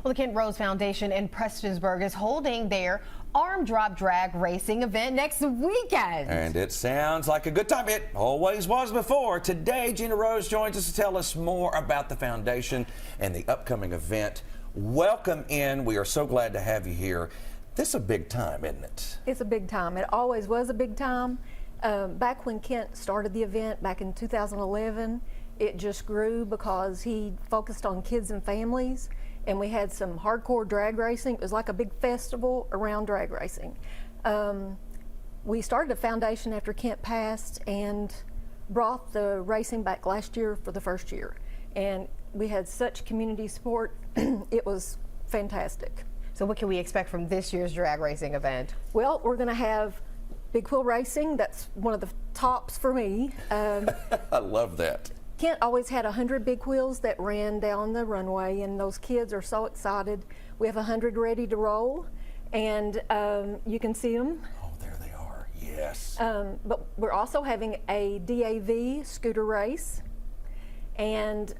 Well, the Kent Rose Foundation in Prestonsburg is holding their arm drop drag racing event next weekend. And it sounds like a good time. It always was before. Today, Gina Rose joins us to tell us more about the foundation and the upcoming event. Welcome in. We are so glad to have you here. This is a big time, isn't it? It's a big time. It always was a big time. Back when Kent started the event back in 2011, it just grew because he focused on kids and families, and we had some hardcore drag racing. It was like a big festival around drag racing. We started a foundation after Kent passed and brought the racing back last year for the first year. And we had such community support. It was fantastic. So what can we expect from this year's drag racing event? Well, we're going to have big wheel racing. That's one of the tops for me. I love that. Kent always had 100 big wheels that ran down the runway, and those kids are so excited. We have 100 ready to roll, and you can see them. Oh, there they are. Yes. But we're also having a DAV scooter race, and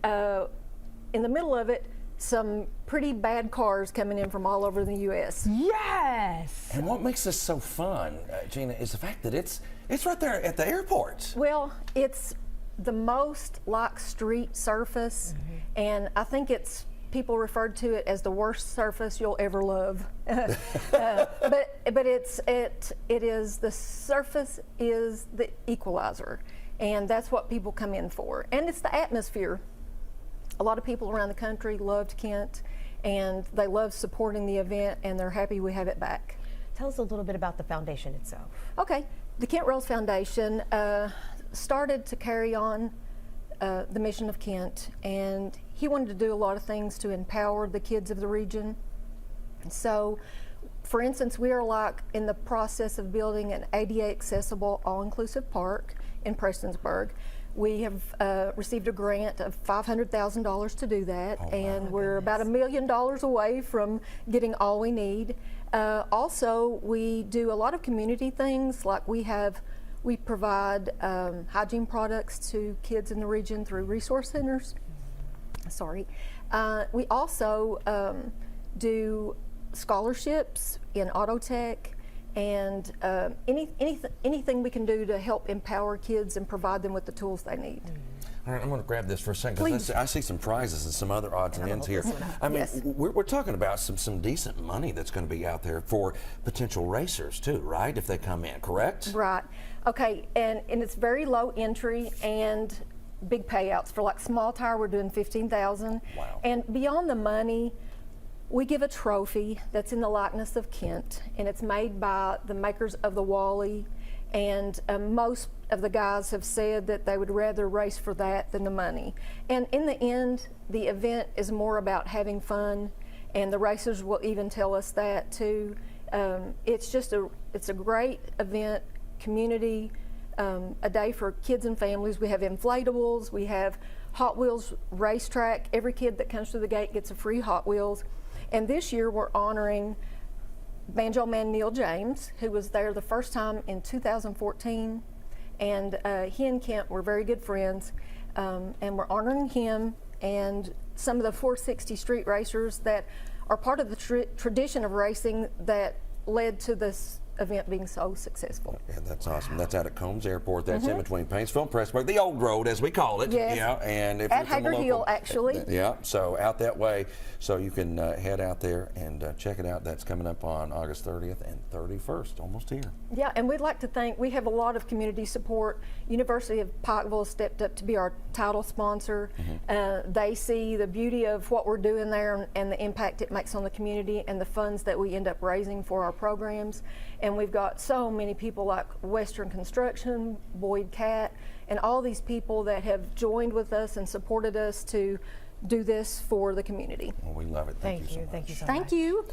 in the middle of it, some pretty bad cars coming in from all over the U.S. Yes. And what makes this so fun, Gina, is the fact that it's right there at the airport. Well, it's the most like street surface, and I think people referred to it as the worst surface you'll ever love. But it is, the surface is the equalizer, and that's what people come in for. And it's the atmosphere. A lot of people around the country loved Kent, and they love supporting the event, and they're happy we have it back. Tell us a little bit about the foundation itself. Okay, the Kent Rose Foundation started to carry on the mission of Kent, and he wanted to do a lot of things to empower the kids of the region. So, for instance, we are like in the process of building an ADA accessible all-inclusive park in Prestonsburg. We have received a grant of $500,000 to do that, and we're about $1 million away from getting all we need. Also, we do a lot of community things, like we provide hygiene products to kids in the region through resource centers. Sorry. We also do scholarships in auto tech, and anything we can do to help empower kids and provide them with the tools they need. All right, I'm going to grab this for a second, because I see some prizes and some other odds and ends here. I mean, Yes. we're talking about some decent money that's going to be out there for potential racers too, right? If they come in, correct? Right. Okay, and it's very low entry and big payouts. For like small tire, we're doing $15,000. Wow. And beyond the money, we give a trophy that's in the likeness of Kent, and it's made by the makers of the Wally, and most of the guys have said that they would rather race for that than the money. And in the end, the event is more about having fun, and the racers will even tell us that too. It's a great event, community, a day for kids and families. We have inflatables, we have Hot Wheels racetrack. Every kid that comes through the gate gets a free Hot Wheels. And this year we're honoring Banjo Man Neil James, who was there the first time in 2014. And he and Kent were very good friends. And we're honoring him and some of the 460 street racers that are part of the tradition of racing that led to this event being so successful. Yeah, that's awesome. That's out at Combs Airport. That's in between Paintsville and Prestonsburg, the old road as we call it. Yes. Yeah, and if At you're from a Hager local, Hill, actually. Yeah, so out that way, so you can head out there and check it out. That's coming up on August 30th and 31st, almost here. Yeah, and we'd like to thank, we have a lot of community support. University of Pikeville stepped up to be our title sponsor. They see the beauty of what we're doing there and the impact it makes on the community and the funds that we end up raising for our programs. And we've got so many people like Western Construction, Boyd Cat, and all these people that have joined with us and supported us to do this for the community. Well, we love it. Thank you so much. Thank you so much. Thank you.